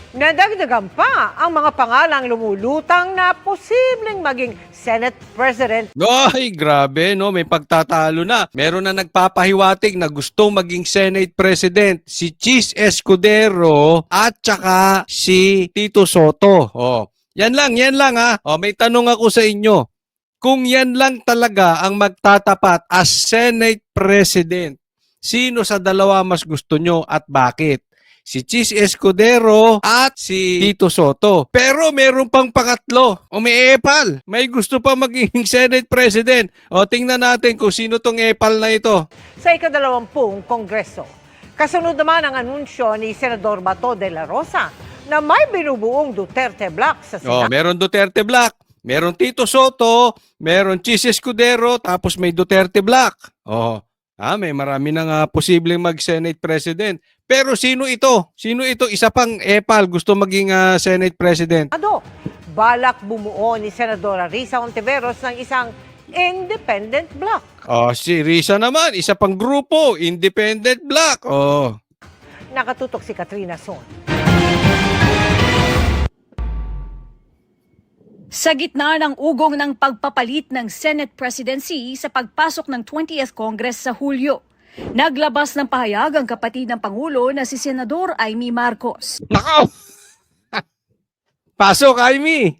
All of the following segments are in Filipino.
Nadagdagan pa ang mga pangalang lumulutang na posibleng maging Senate President. Ay, grabe, no? May pagtatalo na. Meron na nagpapahiwatig na gusto maging Senate President, si Chis Escudero at saka si Tito Soto. Oh, yan lang ha. Oh, may tanong ako sa inyo. Kung yan lang talaga ang magtatapat as Senate President, sino sa dalawa mas gusto nyo at bakit? Si Chis Escudero at si Tito Soto. Pero meron pang pangatlo. O may epal. May gusto pa maging Senate President. O tingnan natin kung sino tong epal na ito. Sa ika-20 Kongreso. Kasunod naman ang anunsyo ni Senador Bato de la Rosa na may binubuong Duterte Block sa Senado. Meron Duterte Block. Meron Tito Soto, meron Chis Escudero, tapos may Duterte Block. May marami na posibleng mag-Senate President. Pero sino ito? Sino ito? Isa pang epal gusto maging Senate President. Balak bumuo ni Senadora Risa Hontiveros ng isang independent block. Si Risa naman, isa pang grupo, independent block. Nakatutok si Katrina Son. Sa gitna ng ugong ng pagpapalit ng Senate presidency sa pagpasok ng 20th Congress sa Hulyo, naglabas ng pahayag ang kapatid ng Pangulo na si Senador Amy Marcos. Nakaw! Pasok, Amy!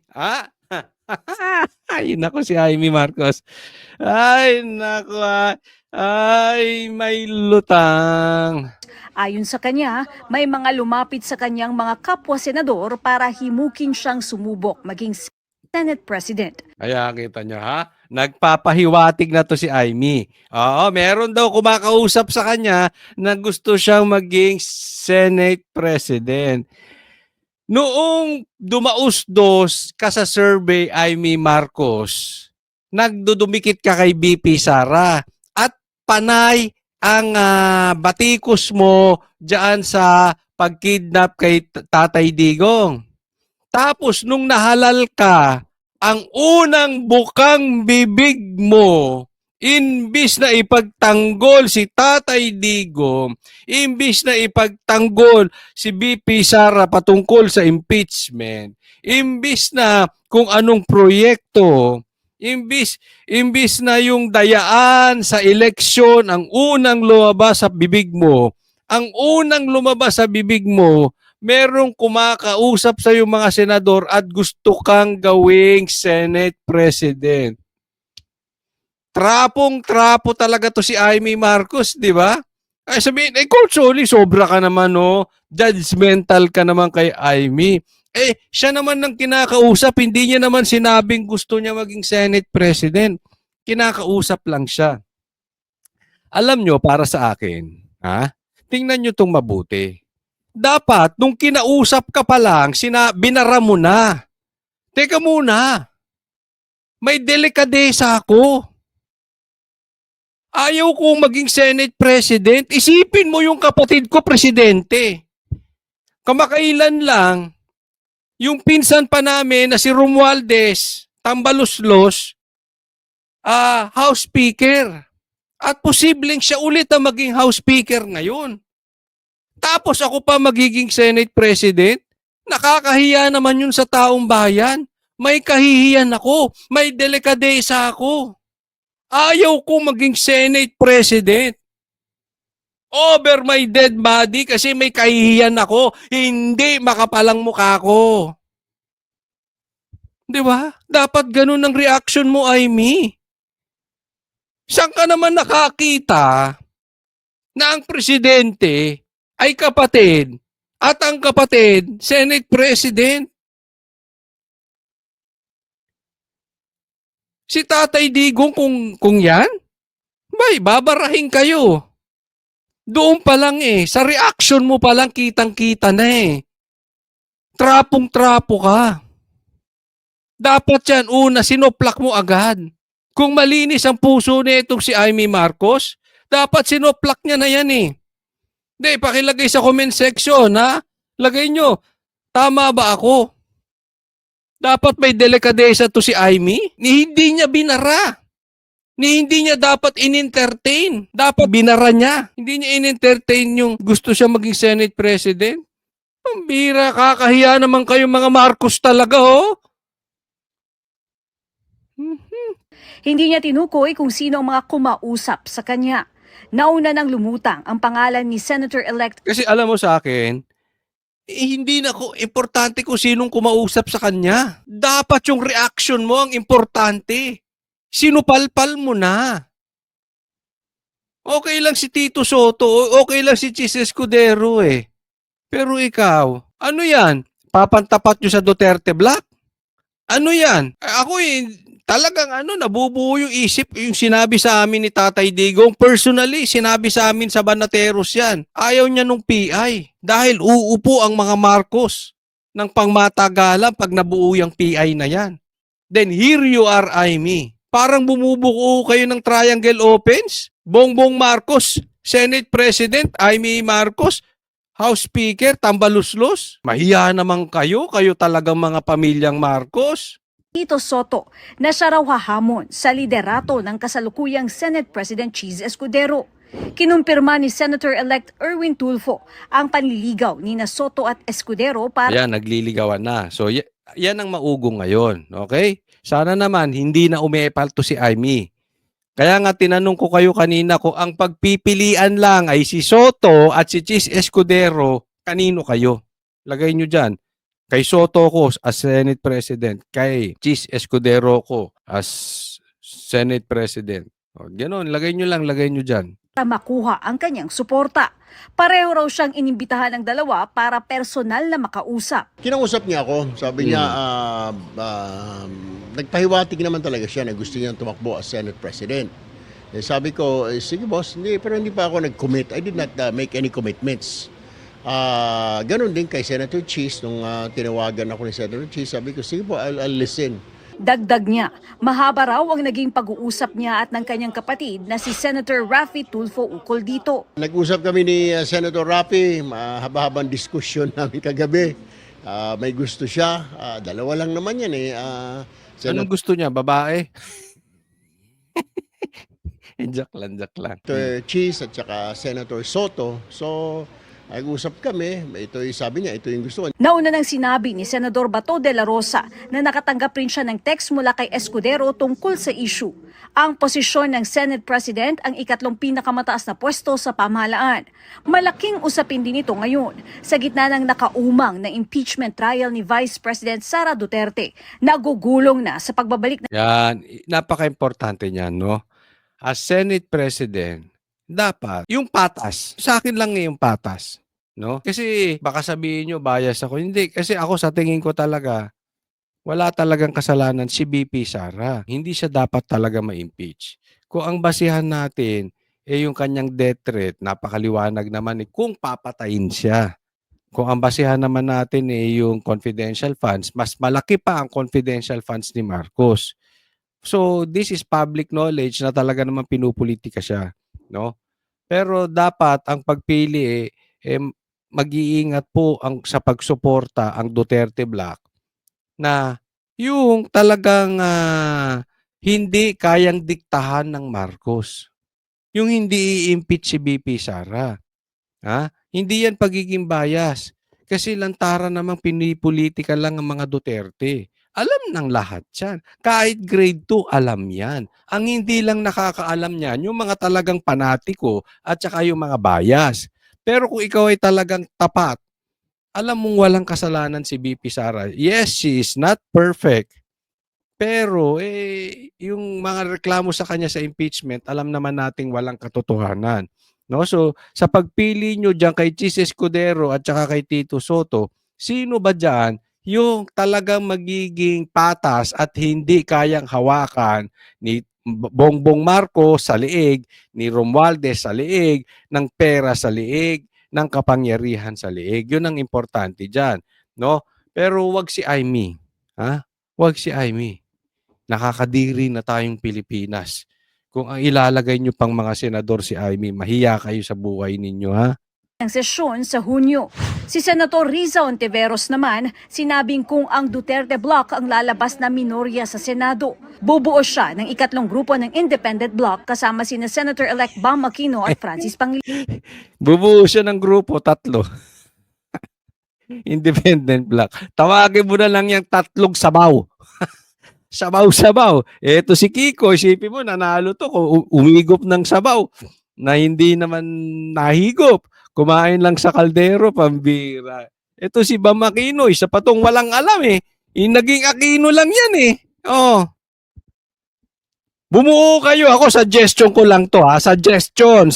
Ay, nako si Amy Marcos. Ay, nako. Ay, may lutang. Ayon sa kanya, may mga lumapit sa kanyang mga kapwa-senador para himukin siyang sumubok maging Senate President. Kaya kita nyo ha, nagpapahiwatig na to si Amy. Meron daw kumakausap sa kanya na gusto siyang maging Senate President. Noong dumausdos ka sa survey, Amy Marcos, nagdudumikit ka kay BP Sara at panay ang batikos mo dyan sa pagkidnap kay Tatay Digong. Tapos nung nahalal ka, ang unang bukang bibig mo, imbis na ipagtanggol si Tatay Digong, imbis na ipagtanggol si BP Sara patungkol sa impeachment, imbis na kung anong proyekto, imbis na yung dayaan sa eleksyon ang unang lumabas sa bibig mo, merong kumakausap sa yung mga senador at gusto kang gawing Senate President. Trapong-trapo talaga to si Amy Marcos, di ba? Ay sabihin, Coach, sobra ka naman, no? Judgmental ka naman kay Amy. Siya naman ng kinakausap, hindi niya naman sinabing gusto niya maging Senate President. Kinakausap lang siya. Alam nyo, para sa akin, tingnan nyo itong mabuti. Dapat, nung kinausap ka pa lang, binara mo na. Teka muna. May delikadesa ako. Ayaw kong maging Senate President. Isipin mo yung kapatid ko, Presidente. Kamakailan lang, yung pinsan pa namin na si Romualdez, Tambaluslos, House Speaker. At posibleng siya ulit ang maging House Speaker ngayon. Tapos ako pa magiging Senate President? Nakakahiya naman yun sa taong bayan. May kahihiyan ako. May delikadesa ako. Ayaw ko maging Senate President. Over my dead body kasi may kahihiyan ako. Hindi makapalang mukha ko. Di ba? Dapat ganun ang reaction mo, Amy. Saan ka naman nakakita na ang presidente ay kapatid at ang kapatid, Senate President? Si Tatay Digong kung yan, babarahin kayo. Doon pa lang sa reaction mo pa lang kitang-kita na Trapong-trapo ka. Dapat yan, una, sinoplak mo agad. Kung malinis ang puso nitong si Amy Marcos, dapat sinoplak niya na yan Hindi, pakilagay sa comment section, Lagay nyo, tama ba ako? Dapat may delikadesa to si Amy? Hindi niya binara. Hindi niya dapat in-entertain. Dapat binara niya. Hindi niya in-entertain yung gusto siya maging Senate President. Pambira, kakahiya naman kayo mga Marcos talaga, oh. Hindi niya tinukoy kung sino ang mga kumausap sa kanya. Nauna nang lumutang ang pangalan ni Senator-elect Kasi alam mo sa akin, hindi na ko importante kung sinong kumausap sa kanya. Dapat yung reaction mo ang importante. Sinupalpal mo na. Okay lang si Tito Soto, okay lang si Chis Escudero eh. Pero ikaw, ano yan? Papantapat nyo sa Duterte Black? Ano yan? Ako talagang nabubuo yung isip, yung sinabi sa amin ni Tatay Digong. Personally, sinabi sa amin sa Banateros yan. Ayaw niya nung PI. Dahil uupo ang mga Marcos ng pangmatagalan pag nabuo yung PI na yan. Then here you are, Amy. Parang bumubuo kayo ng triangle opens. Bongbong Marcos, Senate President, Amy Marcos, House Speaker, tambaluslos. Mahiya naman kayo talagang mga pamilyang Marcos. Tito Soto na siya raw hahamon sa liderato ng kasalukuyang Senate President Chis Escudero. Kinumpirma ni Senator-elect Erwin Tulfo ang panliligaw ni Soto at Escudero para Ayan, nagliligawan na. So, yan ang maugong ngayon. Okay? Sana naman hindi na umiepal to si Amy. Kaya nga tinanong ko kayo kanina kung ang pagpipilian lang ay si Soto at si Chis Escudero, kanino kayo? Lagay nyo dyan. Kay Soto ko as Senate President, kay Chis Escudero ko as Senate President. O, ganon, lagay nyo dyan. makuha ang kanyang suporta. Pareho raw siyang inimbitahan ng dalawa para personal na makausap. Kinausap niya ako. Sabi niya, nagpahiwatig naman talaga siya na gusto niyang tumakbo as Senate President. Sabi ko, sige boss, pero hindi pa ako nag-commit. I did not make any commitments. Ganon din kay Senator Chis. Nung tinawagan ako ni Senator Chis, sabi ko, sige po, I'll listen. Dagdag niya, mahaba raw ang naging pag-uusap niya at ng kanyang kapatid na si Senator Raffy Tulfo ukol dito. Nag-usap kami ni Senator Raffy, mahaba-habang diskusyon namin kagabi. May gusto siya, dalawa lang naman yan eh. Anong gusto niya? Babae? Joke lang. Senator Chis at saka Senator Soto. So, nag-usap kami, sabi niya, ito yung gusto ko. Nauna nang sinabi ni Senador Bato de la Rosa na nakatanggap rin siya ng text mula kay Escudero tungkol sa issue. Ang posisyon ng Senate President ang ikatlong pinakamataas na pwesto sa pamahalaan. Malaking usapin din ito ngayon sa gitna ng nakaumang na impeachment trial ni Vice President Sara Duterte. Nagugulong na sa pagbabalik ng Yan, napaka-importante niyan, no? As Senate President, dapat yung patas. Sa akin lang yung patas, no? Kasi baka sabihin nyo bias ako. Hindi, kasi ako sa tingin ko talaga wala talagang kasalanan si BP Sara. Hindi siya dapat talaga ma-impeach. Kung ang basihan natin yung kanyang death threat, napakaliwanag naman kung papatayin siya. Kung ang basihan naman natin yung confidential funds, mas malaki pa ang confidential funds ni Marcos. So, this is public knowledge na talaga naman pinupolitika siya, no? Pero dapat ang pagpili mag-iingat po sa pagsuporta ang Duterte Black na yung talagang hindi kayang diktahan ng Marcos. Yung hindi i-impeach si BP Sara. Hindi yan pagiging bias. Kasi lantaran namang pinipolitika lang ang mga Duterte. Alam ng lahat yan. Kahit grade 2, alam yan. Ang hindi lang nakakaalam yan, yung mga talagang panatiko at saka yung mga bias. Pero kung ikaw ay talagang tapat, alam mong walang kasalanan si BP Sara. Yes, she is not perfect. Pero yung mga reklamo sa kanya sa impeachment, alam naman nating walang katotohanan. No? So, sa pagpili nyo dyan kay Chis Escudero at saka kay Tito Soto, sino ba dyan yung talagang magiging patas at hindi kayang hawakan ni Bongbong Marcos sa liig, ni Romualdez sa liig, ng pera sa liig, ng kapangyarihan sa liig? Yun ang importante dyan. No? Pero wag si Amy. Wag si Amy. Nakakadiri na tayong Pilipinas. Kung ang ilalagay nyo pang mga senador si Amy, mahiya kayo sa buhay ninyo, ha? ang sesyon sa Hunyo. Si Senator Riza Ontiveros naman, sinabing kung ang Duterte Bloc ang lalabas na minorya sa Senado, bubuo siya ng ikatlong grupo ng Independent Bloc kasama sina Senator-elect Bam Aquino at Francis Pangilinan. Bubuo siya ng grupo, 3. Independent block. Tawagin mo na lang yung tatlong sabaw. Sabaw-sabaw. Eto si Kiko, isipin mo, nanalo to kung umigop ng sabaw na hindi naman nahigop. Kumain lang sa kaldero, pambira. Eto si Bam Aquino, isa pa tong walang alam eh. Yung naging Aquino lang yan eh. Oh. Bumuo kayo. Ako, suggestion ko lang to ha. Suggestion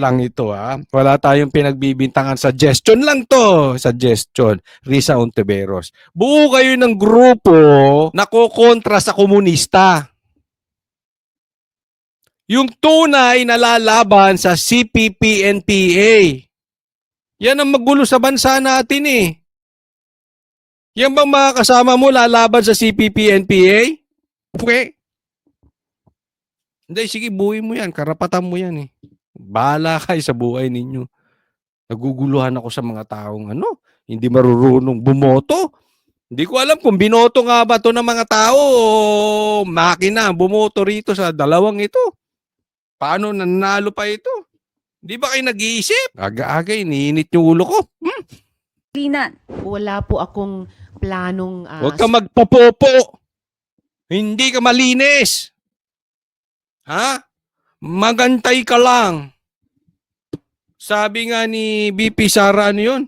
lang ito ha. Wala tayong pinagbibintangan. Suggestion lang to. Suggestion. Risa Ontiveros. Buo kayo ng grupo na kokontra sa komunista. Yung tunay na lalaban sa CPP-NPA. Yan ang magulo sa bansa natin eh. Yan bang mga kasama mo lalaban sa CPP-NPA? Okay. Hindi, sige, buuin mo yan. Karapatan mo yan eh. Bahala kayo sa buhay ninyo. Naguguluhan ako sa mga taong hindi marurunong bumoto. Hindi ko alam kung binoto nga ba to ng mga tao o makina bumoto rito sa dalawang ito. Paano nanalo pa ito? Di ba kayo nag-iisip? Aga-aga, iniinit yung ulo ko. Linan. Wala po akong planong Huwag ka magpapopo. Hindi ka malinis. Ha? Magantay ka lang. Sabi nga ni BP Sara, ano yun?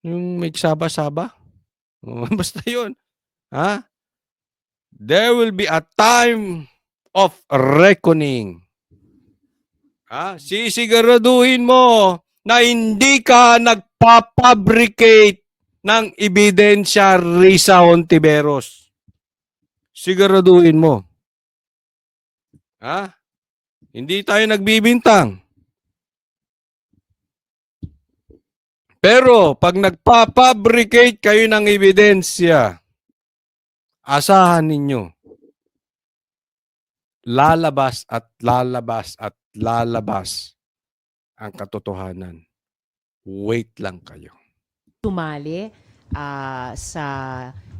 Yung may saba-saba? Basta yun. Ha? There will be a time of reckoning. Ha? Sisiguraduhin mo na hindi ka nagpapabricate ng ebidensya, Risa Ontiveros. Siguraduhin mo. Ha? Hindi tayo nagbibintang. Pero pag nagpapabricate kayo ng ebidensya, asahan ninyo, lalabas at lalabas at lalabas ang katotohanan. Wait lang kayo. sumali sa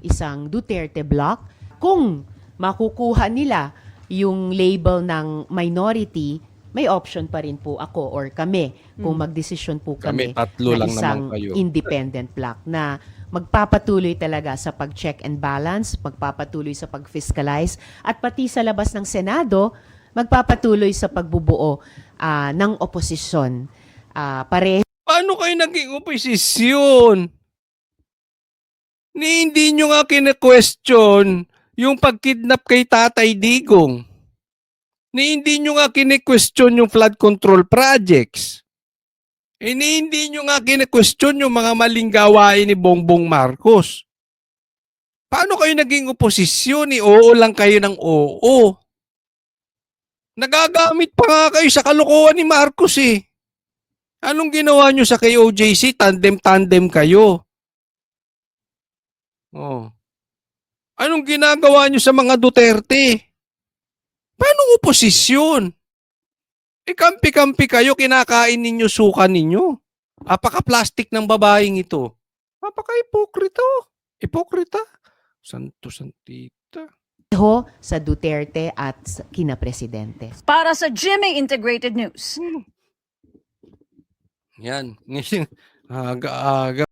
isang Duterte block. Kung makukuha nila yung label ng minority, may option pa rin po ako or kami kung magdesisyon po Kami kami tatlo na lang isang naman kayo. independent block na magpapatuloy talaga sa pag-check and balance, magpapatuloy sa pag-fiscalize, at pati sa labas ng Senado, magpapatuloy sa pagbubuo ng oposisyon. Pareho Paano kayo naging oposisyon? Hindi nyo nga kine-question yung pag-kidnap kay Tatay Digong. Hindi nyo nga kine-question yung flood control projects. Hindi nyo nga kine-question yung mga maling gawain ni Bongbong Marcos. Paano kayo naging oposisyon? Oo lang kayo ng oo. Nagagamit pa nga kayo sa kalokohan ni Marcos eh. Anong ginawa nyo sa KOJC? Tandem-tandem kayo. Oh. Anong ginagawa nyo sa mga Duterte? Paano oposisyon? Kampi-kampi kayo, kinakain ninyo, suka ninyo. Apaka-plastic ng babaeng ito. Apaka-ipokrito. Ipokrita. Santo-santita. sa Duterte at kina Presidente. Para sa GMA Integrated News. Yan. Aga-aga.